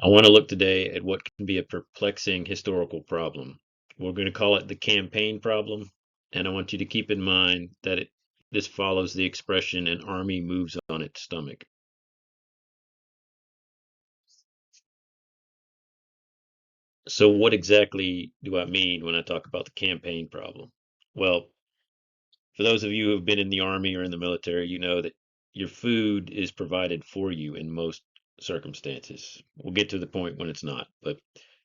I want to look today at what can be a perplexing historical problem. We're going to call it the campaign problem, and I want you to keep in mind that this follows the expression an army moves on its stomach. So, what exactly do I mean when I talk about the campaign problem? Well, for those of you who have been in the army or in the military, you know that your food is provided for you in most circumstances. We'll get to the point when it's not, but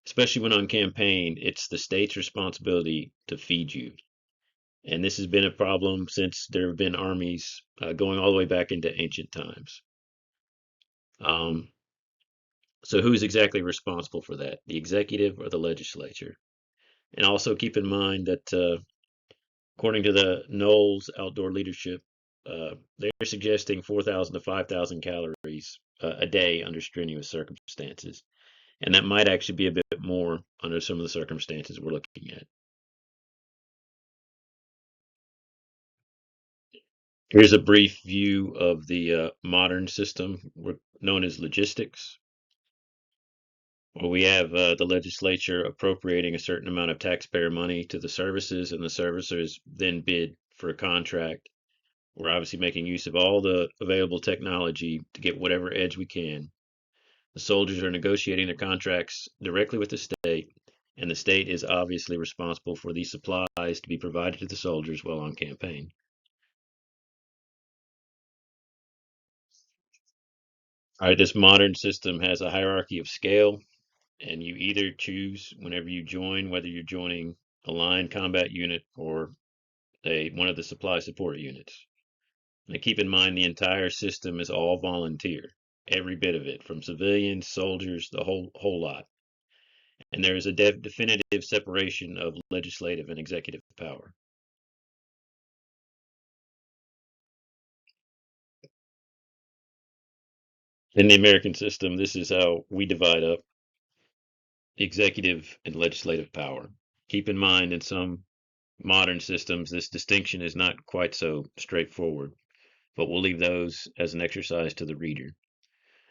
especially when on campaign, it's the state's responsibility to feed you. And this has been a problem since there have been armies going all the way back into ancient times. Um, so, who's exactly responsible for that? The executive or the legislature? And also keep in mind that according to the Knowles Outdoor Leadership, they're suggesting 4,000 to 5,000 calories a day under strenuous circumstances. And that might actually be a bit more under some of the circumstances we're looking at. Here's a brief view of the modern system known as logistics, where we have the legislature appropriating a certain amount of taxpayer money to the services, and the servicers then bid for a contract. We're obviously making use of all the available technology to get whatever edge we can. The soldiers are negotiating their contracts directly with the state, and the state is obviously responsible for these supplies to be provided to the soldiers while on campaign. All right, this modern system has a hierarchy of scale, and you either choose whenever you join whether you're joining a line combat unit or one of the supply support units. Now keep in mind the entire system is all volunteer, every bit of it, from civilians, soldiers, the whole lot. And there is a definitive separation of legislative and executive power. In the American system, this is how we divide up executive and legislative power. Keep in mind, in some modern systems, this distinction is not quite so straightforward, but we'll leave those as an exercise to the reader.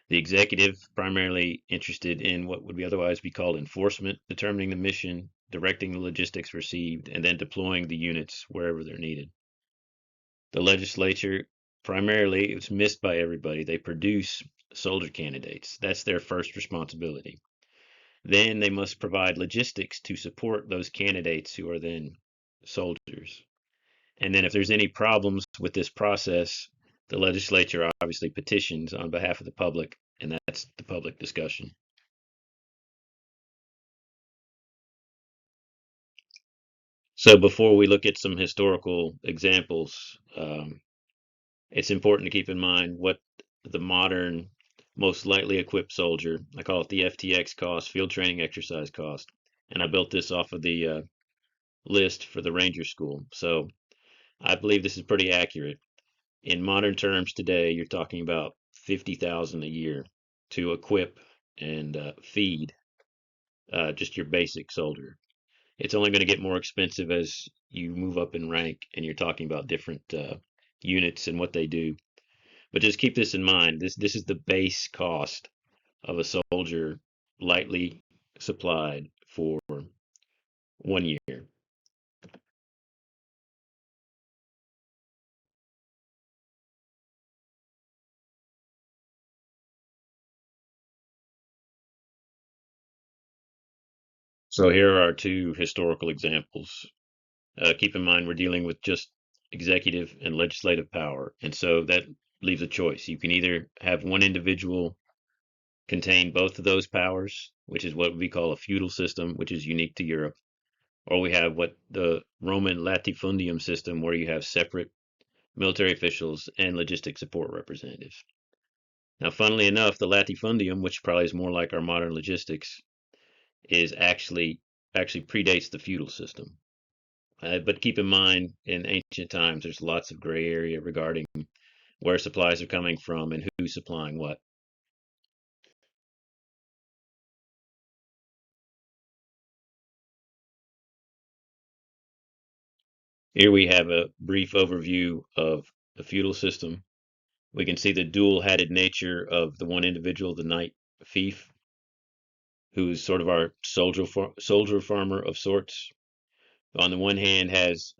The executive, primarily interested in what would be otherwise be called enforcement, determining the mission, directing the logistics received, and then deploying the units wherever they're needed. The legislature, primarily, it's missed by everybody. They produce soldier candidates. That's their first responsibility. Then they must provide logistics to support those candidates who are then soldiers. And then if there's any problems with this process, the legislature obviously petitions on behalf of the public, and that's the public discussion. So before we look at some historical examples, it's important to keep in mind what the modern most lightly equipped soldier, I call it the FTX cost, field training exercise cost. And I built this off of the list for the Ranger School. So I believe this is pretty accurate. In modern terms today, you're talking about 50,000 a year to equip and feed just your basic soldier. It's only going to get more expensive as you move up in rank and you're talking about different units and what they do. But just keep this in mind. This is the base cost of a soldier lightly supplied for 1 year. So here are two historical examples. Keep in mind we're dealing with just executive and legislative power, and so that leaves a choice. You can either have one individual contain both of those powers, which is what we call a feudal system, which is unique to Europe, or we have what the Roman Latifundium system, where you have separate military officials and logistic support representatives. Now, funnily enough, the Latifundium, which probably is more like our modern logistics, is actually predates the feudal system. But keep in mind, in ancient times, there's lots of gray area regarding where supplies are coming from and who's supplying what. Here we have a brief overview of the feudal system. We can see the dual-hatted nature of the one individual, the knight fief. who's sort of our soldier farmer of sorts. On the one hand, has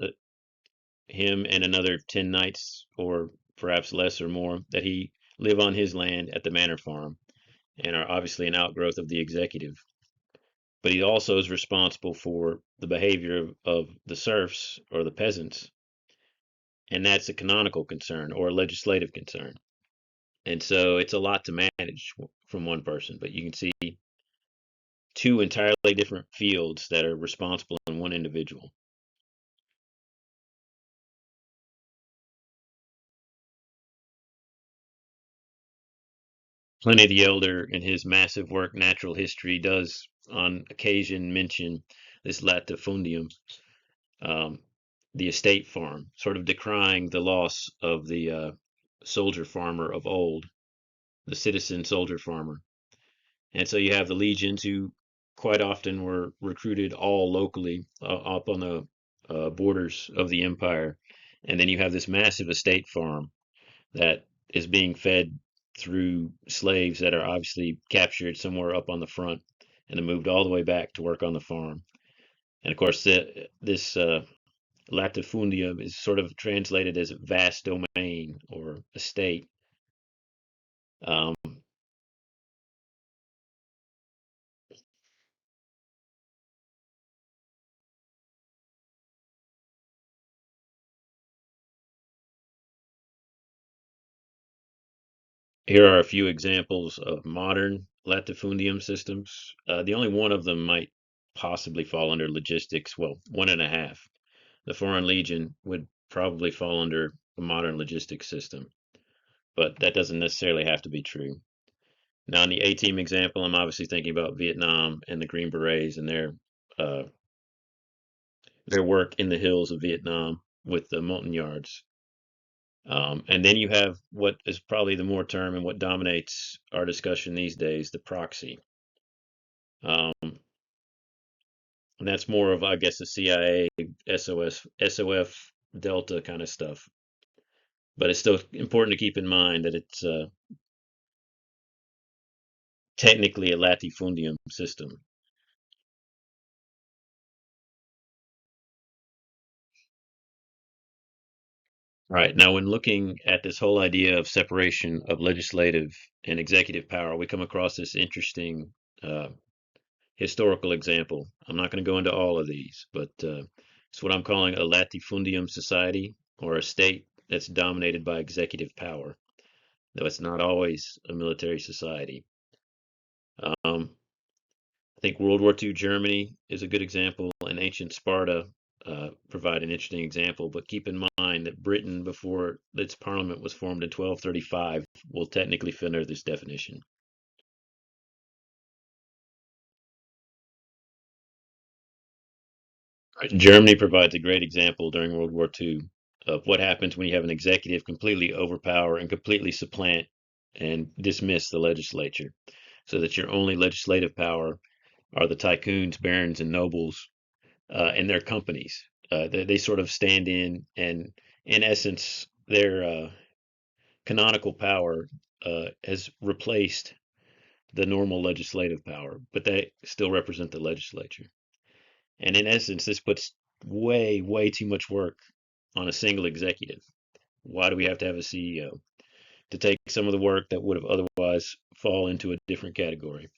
him and another 10 knights, or perhaps less or more, that he live on his land at the manor farm and are obviously an outgrowth of the executive. But he also is responsible for the behavior of the serfs or the peasants, and that's a canonical concern or a legislative concern. And so it's a lot to manage from one person, but you can see two entirely different fields that are responsible in one individual. Pliny the Elder, in his massive work Natural History, does on occasion mention this latifundium, um, the estate farm, sort of decrying the loss of the soldier farmer of old, the citizen soldier farmer. And so you have the legions who quite often were recruited all locally up on the borders of the empire. And then you have this massive estate farm that is being fed through slaves that are obviously captured somewhere up on the front and then moved all the way back to work on the farm. And of course, this latifundium is sort of translated as vast domain or estate. Um, Here are a few examples of modern latifundium systems. The only one of them might possibly fall under logistics. Well, one and a half. The Foreign Legion would probably fall under a modern logistics system, but that doesn't necessarily have to be true. Now, in the A team example, I'm obviously thinking about Vietnam and the Green Berets and uh, their work in the hills of Vietnam with the Montagnards. And then you have what is probably the more term and what dominates our discussion these days, the proxy. And that's more of, I guess, the CIA, SOF, Delta kind of stuff. But it's still important to keep in mind that it's technically a latifundium system. Right. Now, when looking at this whole idea of separation of legislative and executive power, we come across this interesting uh, historical example. I'm not going to go into all of these, but it's what I'm calling a latifundium society, or a state that's dominated by executive power, though it's not always a military society. Um, I think World War II Germany is a good example, and ancient Sparta provide an interesting example. But keep in mind that Britain, before its parliament was formed in 1235, will technically fit under this definition. Germany provides a great example during World War II of what happens when you have an executive completely overpower and completely supplant and dismiss the legislature, so that your only legislative power are the tycoons, barons, and nobles and their companies. They sort of stand and in essence, their canonical power has replaced the normal legislative power, but they still represent the legislature. And in essence, this puts way too much work on a single executive. Why do we have to have a CEO? To take some of the work that would have otherwise fall into a different category.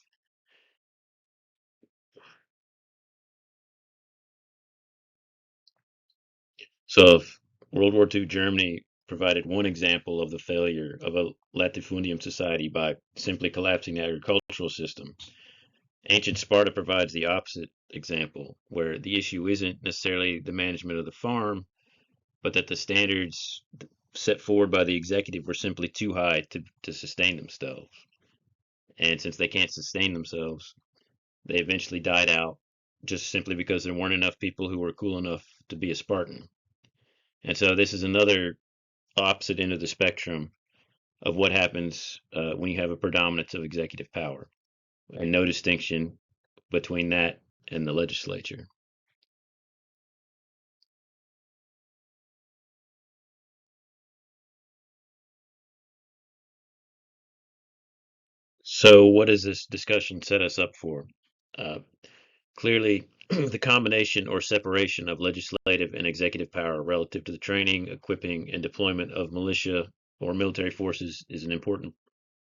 So if World War II Germany provided one example of the failure of a latifundium society by simply collapsing the agricultural system, ancient Sparta provides the opposite example, where the issue isn't necessarily the management of the farm, but that the standards set forward by the executive were simply too high to sustain themselves. And since they can't sustain themselves, they eventually died out just simply because there weren't enough people who were cool enough to be a Spartan. And so this is another opposite end of the spectrum of what happens when you have a predominance of executive power, and no distinction between that and the legislature. So, what does this discussion set us up for? Uh, Clearly, the combination or separation of legislative and executive power relative to the training, equipping, and deployment of militia or military forces is an important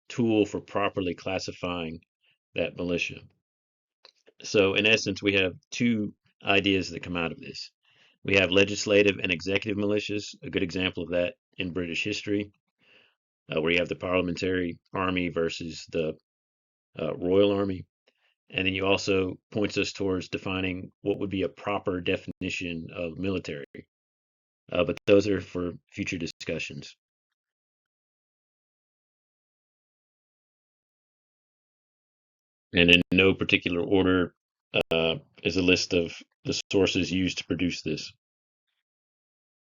tool for properly classifying that militia. So, in essence, we have two ideas that come out of this. We have legislative and executive militias, a good example of that in British history, where you have the parliamentary army versus the royal army. And then you also points us towards defining what would be a proper definition of military. But those are for future discussions. And in no particular order is a list of the sources used to produce this.